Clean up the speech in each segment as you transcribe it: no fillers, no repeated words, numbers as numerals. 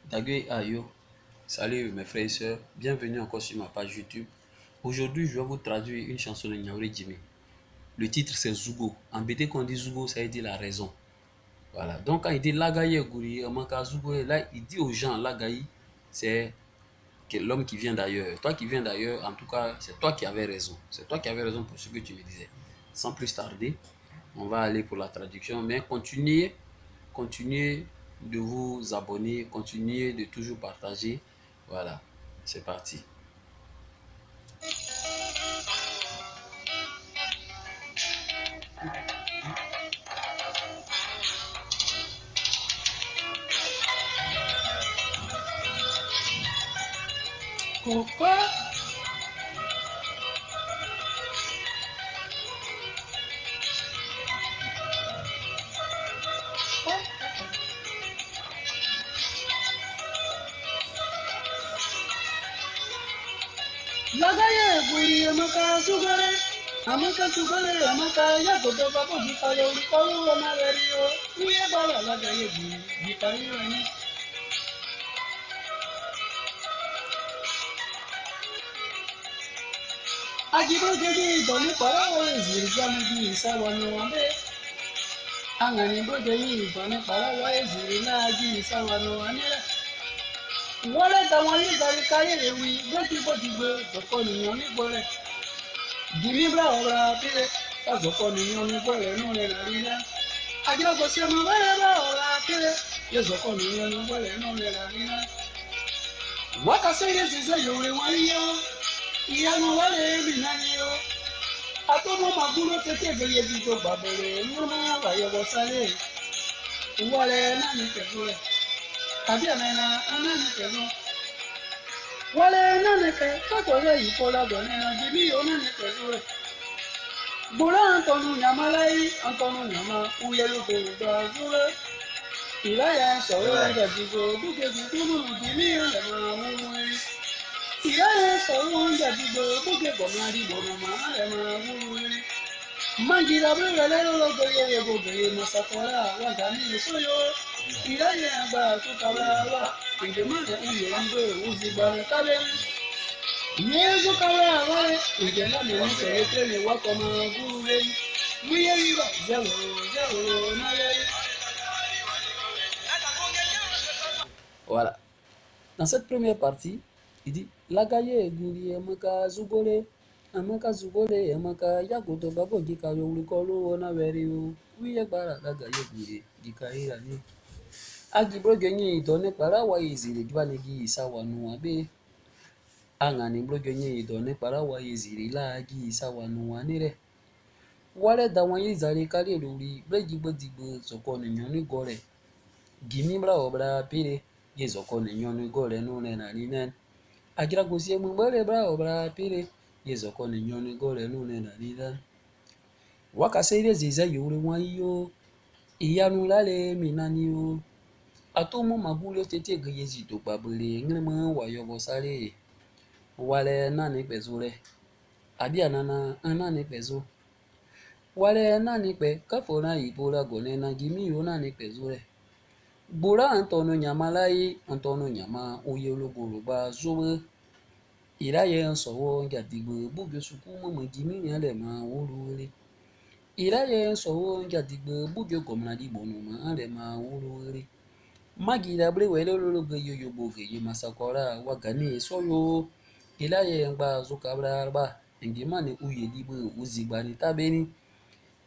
Dagwe Ayo, salut mes frères et sœurs, bienvenue encore sur ma page YouTube. Aujourd'hui, je vais vous traduire une chanson de Nyauri Jimmy. Le titre c'est Zugo. En BT, quand on dit Zugo, ça veut dire la raison. Voilà. Donc, quand il dit Lagaye Gouri, Zugo, là, il dit aux gens, Lagaï, c'est l'homme qui vient d'ailleurs. Toi qui viens d'ailleurs, en tout cas, c'est toi qui avais raison. C'est toi qui avais raison pour ce que tu me disais. Sans plus tarder, on va aller pour la traduction, mais continuez de vous abonner, continuez de toujours partager. Voilà, c'est parti. Pourquoi Lagaye Guri Amaka Sugare, Amaka Sugare, Amaka Yakoto Babo Dikalo, Dikalo, Naverio, Uyabala Lagaye Guri, Dikayo. Ajibo Jadi, Doni Parawa, Zirigami, Sawano Ambe, Angani Bodeni, Doni Parawa, Zirinaji, Sawano Anera. Wọ́lẹ̀ táwọn ayélujára káyé lè wí gbẹ́dìgbòdìgbò zọ̀kọ́ nìyàn nígbọ́lẹ̀. Dìmí bá ọ̀rọ̀ abílẹ̀ fàzọ̀kọ́ nìyàn nígbọ́lẹ̀ nù rẹ̀ nàrí náà. Àjọkọ̀ sí ọmọ wẹ́rẹ́ bá ọ̀rọ̀ abílẹ̀ yẹ zọ̀kọ́ nìyàn nígbọ́lẹ̀ nù rẹ̀ nàrí náà. Wákàtí ilé ṣiṣẹ́ yòówé wọn yíyọ. Ìyanu wálé mi náà ni yọ. Atọ́mọ́ màgúrò tètè gẹ̀yẹ́ ti tó gbàgbẹ̀rẹ̀ nínú àyẹ̀wò sáré. Wọ́lẹ̀ náà ní pẹ̀lú rẹ̀. Tàbí àmẹ́ra anánìkẹ́nu. Wọlé nánìkẹ́ kọ́kọ́rẹ́ yìí kọ́ lágbọ̀n nínú jìbí onánìkẹ́ sórẹ̀. Gbòòrò àǹtọ̀nù yàmá láyé àǹtọ̀nù yàmá wúyẹ́lógo gbà sórẹ̀. Ìláyà sọ̀rọ̀ jàdìgbò dúkẹ́jì túnú jìbí ọ̀lẹ́mà wúwúrí. Ìláyà sọ̀rọ̀ jàdìgbò dúkẹ́jì máa dìbò màmá ọ̀lẹ́mà wúwúrí. Májìlá bẹ̀rẹ̀ lẹ́lọ́lọ́gbọ̀ yẹ gbogbo masakọ́lá wàgà ní ìsọ́yọ́. Ìláyà àgbà àtúkàrà wà ìdèmọ̀lẹ̀ ìyẹ̀ ń gbé òzìgbà tábẹ́rẹ́. Ìyẹ́ zúkàrà wà ìjẹ́lá mi ń sẹ̀rẹ̀ tẹ́lẹ̀ wákọ̀ máa gúrú rẹ̀. Wíyẹ́ wíwà zẹ́wòrò náà rẹ̀. Voilà. Dans cette première partie, il dit Lagaye Guri Amaka Zugole, Amaka Zugole, Amaka Yagoto Babo Gikayo Ulikolo Naverio, Wiyagbara Lagaye Guri, Gikairani. Agibro Genye donné parawa izile Gibanegi Sawanu Abe. Angani bro Genye donné parawa izile Lagi Sawanu Anire. Wale Dawanyi Zari Kali Luri, Bregibo Dibo, Sokon Nyoni Gore. Gimibra Obra Pire. Yezoko ni nyonu gore nune na linen. Agira gosie mwere bra obra pire. Yezoko ni nyonu gore nune na linen. Wakasere ziza yuri wanyo. Iyanu lale minani yo. Atomo magule tete geyezi to babule. Ngrema wayobo sale. Wale nani pezule. Abia nana anani pezo. Wale nani pe kafona ipola gone na gimi yo nani pezule. Gbora Antono Nyama lai Antono Nyama oyelogoloba zowe. Iraye nsowo ngadigbo bugyo sukumo magimi nyale ma woluwele. Iraye nsowo ngadigbo bugyo gomnadi bonuma ale ma woluwele. Magira bre wele lologo yoyoboge yemasakora wagani soyo. Iraye ngba zukabra ba ngimane uyedibo uzigbani tabeni.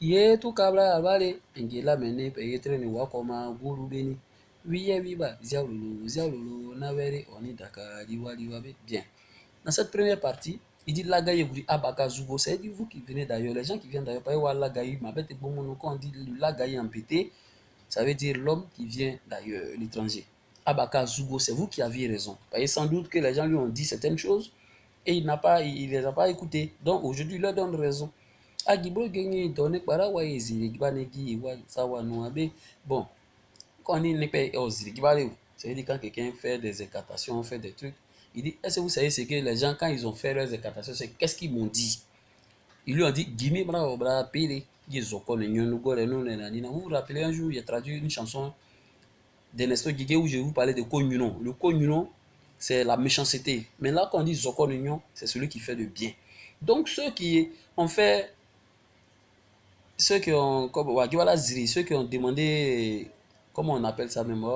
Ye tu kabra albale ngela mene peyetre ni wakoma woluwele. Wiba, Ziaoulou, Navere, Onidaka, Liwa, bien. Dans cette première partie, il dit Lagaye Guri Abaka Zugo. C'est vous qui venez d'ailleurs, les gens qui viennent d'ailleurs, pas voir Lagaye, ma bête est bon, quand on dit Lagaye en pété, ça veut dire l'homme qui vient d'ailleurs, l'étranger. Abaka Zugo, c'est vous qui aviez raison. Parce que sans doute que les gens lui ont dit certaines choses et il les a pas écoutées. Donc aujourd'hui, il leur donne raison. Agibro Genye, donné para Waezi, Banegi, Sawa Noabe. Bon. Quand on dit ça veut dire quand quelqu'un fait des incantations, fait des trucs, il dit, est-ce que vous savez ce que les gens, quand ils ont fait leurs incantations, c'est qu'est-ce qu'ils m'ont dit? Ils lui ont dit, Gimi bra bra pele, vous vous rappelez un jour, il a traduit une chanson d'Ernesto Guigué où je vous parlais de Konunon. Le Konunon, c'est la méchanceté. Mais là, quand on dit Zokon Union, c'est celui qui fait le bien. Donc, ceux qui ont fait, ceux qui ont, comme Wagiwala Ziri, ceux qui ont demandé, comment on appelle ça même,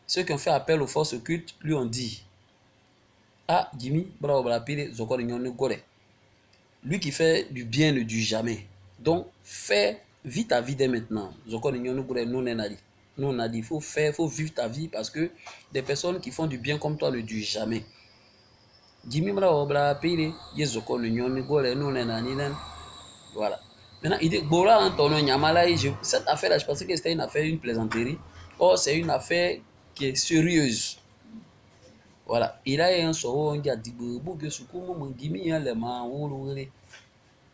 ceux qui ont fait appel aux forces occultes, lui ont dit, ah, Jimmy, bravo, bravo, pire, Zokon Union ne gore. Lui qui fait du bien ne dure jamais. Donc, fais vite ta vie dès maintenant. Zokon Union ne gore, nous, on a dit, il faut faire, il faut vivre ta vie parce que des personnes qui font du bien comme toi ne durent jamais. Jimmy bravo, bravo, pire, Zokon Union ne gore, nous, voilà. Maintenant, il dit, Bora Antonio Nyamala, cette affaire-là, je pensais que c'était une affaire, une plaisanterie. Or, c'est une affaire qui est sérieuse. Voilà. Il a un soro, on dit,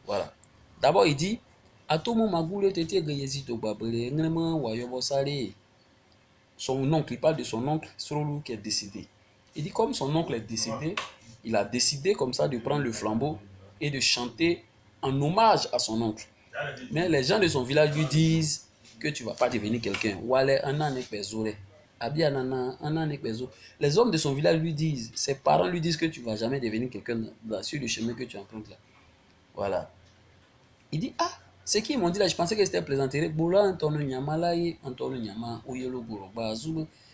voilà. D'abord, il dit, à tout moment, son oncle, il parle de son oncle, Sorolu, qui est décédé. Il dit, comme son oncle est décédé, il a décidé comme ça de prendre le flambeau et de chanter en hommage à son oncle. Mais les gens de son village lui disent que tu ne vas pas devenir quelqu'un. Les hommes de son village lui disent, ses parents lui disent que tu ne vas jamais devenir quelqu'un sur le chemin que tu empruntes là. Voilà. Il dit, ah, ce qu'ils m'ont dit là, je pensais que c'était plaisanterie.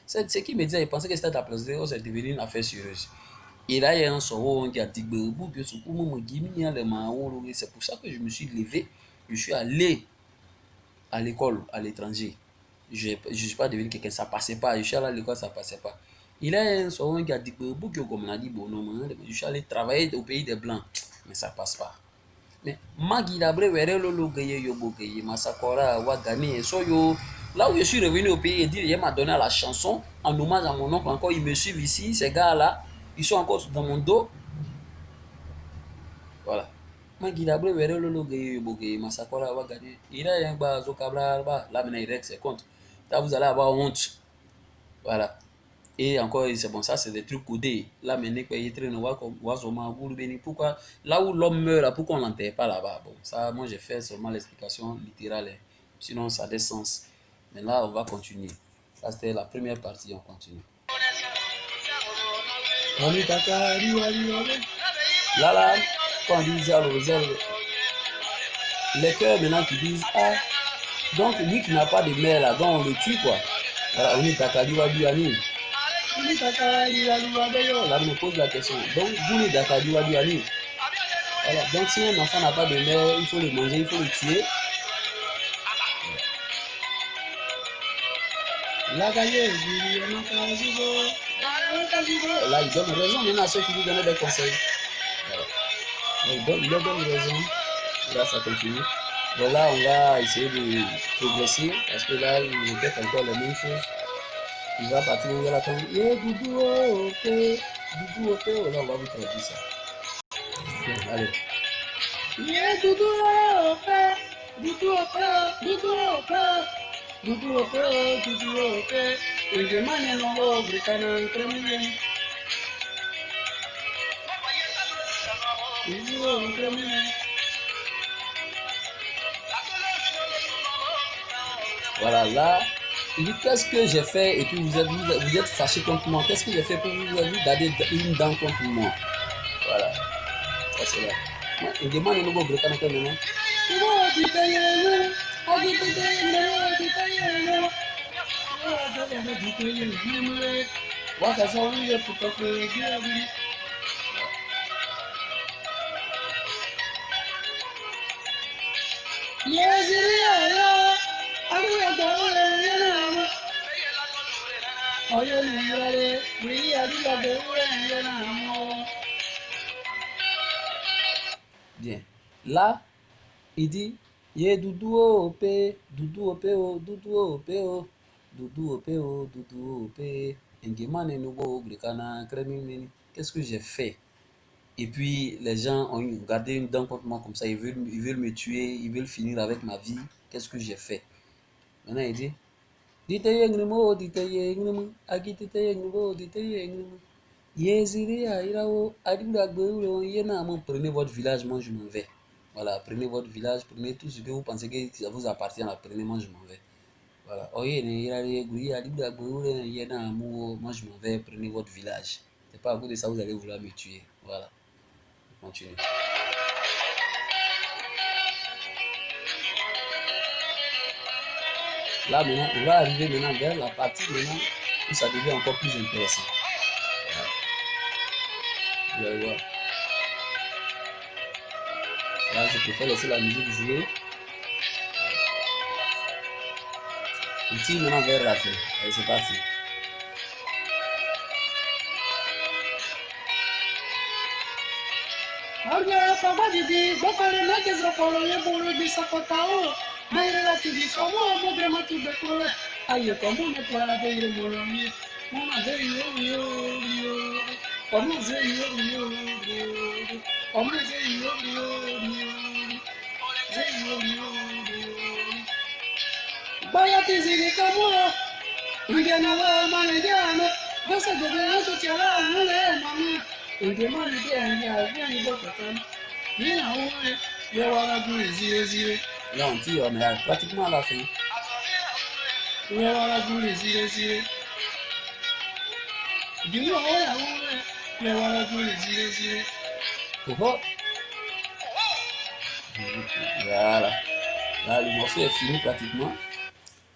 C'est ce qu'il me disait, il pensait que c'était la plaisanterie, oh, c'est devenu une affaire sérieuse. Et là, il y a un soro, c'est pour ça que je me suis levé, je suis allé à l'école, à l'étranger. Je ne suis pas devenu quelqu'un, ça ne passait pas. Je suis allé à l'école, ça ne passait pas. Il y a un soro qui a dit, comme on a dit, je suis allé travailler au pays des Blancs, mais ça ne passe pas. Mais Magidabre Verelo Gaye Yobo Gaye Masakora Wagani et Soyo. Là où je suis revenu au pays et dire, il m'a donné la chanson en hommage à mon oncle. Encore, ils me suivent ici, ces gars-là, ils sont encore dans mon dos. Voilà. Magidabre Verelo Gaye Yobo Gaye Masakora Wagani. Il a un bazo cabra, là maintenant il règle ses comptes. Là vous allez avoir honte. Voilà. Et encore, c'est bon, ça c'est des trucs codés. Là, maintenant, pourquoi, là où l'homme meurt, là, pourquoi on l'enterre pas là-bas? Bon, ça, moi j'ai fait seulement l'explication littérale. Sinon, ça a des sens. Mais là, on va continuer. Ça, c'était la première partie, on continue. Là, quand on dit zéro, les cœurs maintenant qui disent, ah, donc lui qui n'a pas de mère là, donc on le tue quoi. Voilà, on est Takali Waduani. Là, on me pose la question. Donc, vous les Dakadi Waduani. Voilà, donc si un enfant n'a pas de mère, il faut le manger, il faut le tuer. Là, il donne raison maintenant à ceux qui lui donnent des conseils. Voilà. Il leur donne raison. Là, ça continue. Donc là, on va essayer de progresser parce que là, il répète encore la même chose. Il va partir où il va attendre. Doudou, ok. Doudou, ok. Là, on va vous traduire ça. Allez. Doudou, ok. Doudou, ok. Doudou, ok. Doudou, ok. Doudou, ok. Et je m'en ai non, Bricana, Kremlin. Doudou, Kremlin. Voilà, là, il dit qu'est-ce que j'ai fait et puis vous êtes fâché contre moi. Qu'est-ce que j'ai fait pour vous garder une dent contre moi? Voilà, ça c'est là. Il demande un nouveau Bricana maintenant. Bien. Là, il dit Ye doudou ope, doudou ope o, doudou ope o, doudou ope o, doudou ope. Qu'est-ce que j'ai fait? Et puis les gens ont gardé une dent contre moi comme ça, ils veulent me tuer, ils veulent finir avec ma vie. Qu'est-ce que j'ai fait? Maintenant il dit prenez votre village, moi je m'en vais. Voilà, prenez votre village, prenez tout ce que vous pensez que ça vous appartient, là, prenez, moi je m'en vais. Voilà. Moi je m'en vais, prenez votre village. C'est pas à cause de ça vous allez vouloir me tuer. Voilà. Continue. Là maintenant, on va arriver maintenant vers la partie maintenant où ça devient encore plus intéressant. Voilà. Vous allez voir. Là, je préfère laisser la musique jouer. On tire maintenant vers la fin. Allez, c'est parti. Alga papa didi bokole na kesro kolo ye bolo bisa kotao maire la tibi somo mo grama tu bekole ayo como ne para de ir moloni mona de yo yo yo como ze yo yo yo como ze yo yo yo ze yo yo yo baya tizini como ngena wa manejana gosa de de to tiara mule mama ngema ni de anya ni bokatan. Là, on tire, on est pratiquement à la fin. Voilà. Là, le morceau est fini pratiquement.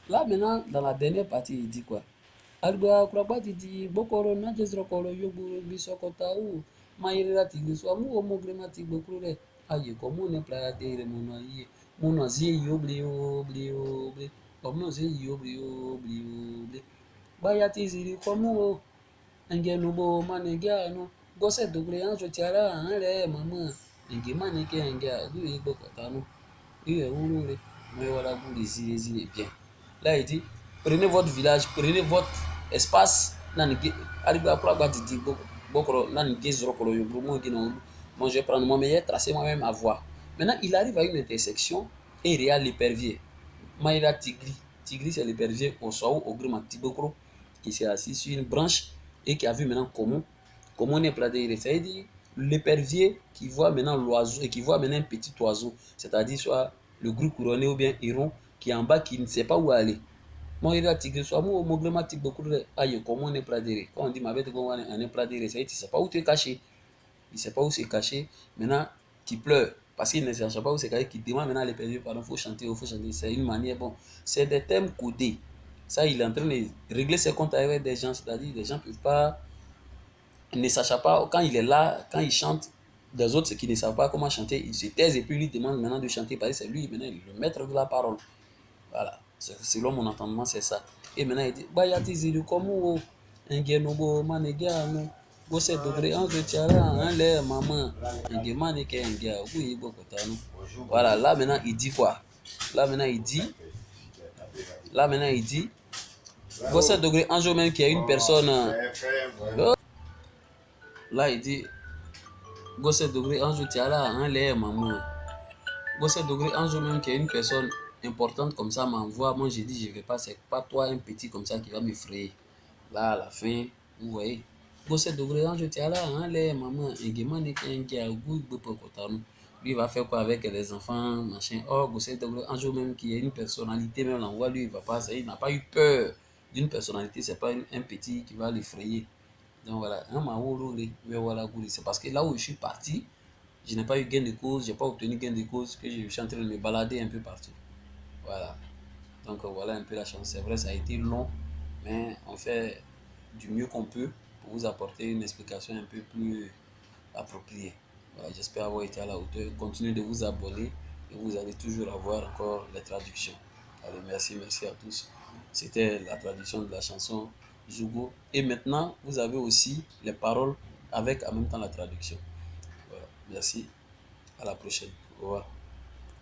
Là, maintenant, dans la dernière partie, il dit quoi? Alba kuraba titi bokoro na jesro kolo yobu bisokota u mairira tigi so amu omogrema tigbo kurure aye komu ne playa de mono ye mono zi yobli obli obli komu zi yobli obli obli baya tiziri komu o engenu bo manega no gose dogre anjo tiara anre mama enge manike enge agu igbokota no iye urure me wala buli zi bien. Là il dit prenez votre village, prenez votre espace. Moi je vais prendre mon meilleur tracé moi-même à voir. Maintenant, il arrive à une intersection et il y a l'épervier. Maïra Tigri. Tigri, c'est l'épervier au Saou, au Grima Tibokro, qui s'est assis sur une branche et qui a vu maintenant comment on est platé. C'est-à-dire l'épervier qui voit maintenant l'oiseau et qui voit maintenant un petit oiseau, c'est-à-dire soit le gros couronné ou bien héron qui est en bas qui ne sait pas où aller. Moi, il a tigre soit moi, mon grammatique beaucoup de aïe, comment on est pladéré. Quand on dit ma bête, on est pladéré, ça y est, tu sais pas où tu es caché. Il sait pas où c'est caché. Maintenant, qui pleure, parce qu'il ne cherche pas où c'est caché, qui demande maintenant les perdus, pardon, faut chanter, faut chanter. C'est une manière, bon, c'est des thèmes codés. Ça, il est en train de régler ses comptes avec des gens, c'est-à-dire des gens ne peuvent pas, ne sachent pas, quand il est là, quand il chante, des autres qui ne savent pas comment chanter, ils se taisent et puis lui demandent maintenant de chanter, parce que c'est lui, maintenant, le maître de la parole. Voilà, selon mon entendement, c'est ça. Et maintenant, il dit, Bayati Zidu, comme où Ngenobo, Manegano, Gosse Degré, Ange Tiara, Anle, Maman, Ngemaneke, Ngia, oui, Bokotano. Voilà, là maintenant, il dit quoi? Là maintenant, il dit, Gosse Degré, Ange même qui est une personne. Là, il dit, Gosse Degré, Ange Tiara, Anle, Maman. Gosse Degré, Ange même qui est une personne importante comme ça m'envoie, moi j'ai dit je vais pas, c'est pas toi un petit comme ça qui va m'effrayer. Là à la fin, vous voyez, Gosse Degré, je tiens là, hein, les mamans, et Guéman est un goût de Pocotano. Lui il va faire quoi avec les enfants, machin. Or, Gosse Degré, un jour même qui est une personnalité, même l'envoie, lui il va pas, il n'a pas eu peur d'une personnalité, c'est pas un petit qui va l'effrayer. Donc voilà, c'est parce que là où je suis parti, je n'ai pas eu gain de cause, je n'ai pas obtenu gain de cause, que je suis en train de me balader un peu partout. Voilà. Donc voilà un peu la chance. C'est vrai, ça a été long, mais on fait du mieux qu'on peut pour vous apporter une explication un peu plus appropriée. Voilà, j'espère avoir été à la hauteur. Continuez de vous abonner et vous allez toujours avoir encore les traductions. Allez, merci à tous. C'était la traduction de la chanson Zougou. Et maintenant, vous avez aussi les paroles avec en même temps la traduction. Voilà, merci. À la prochaine. Au revoir.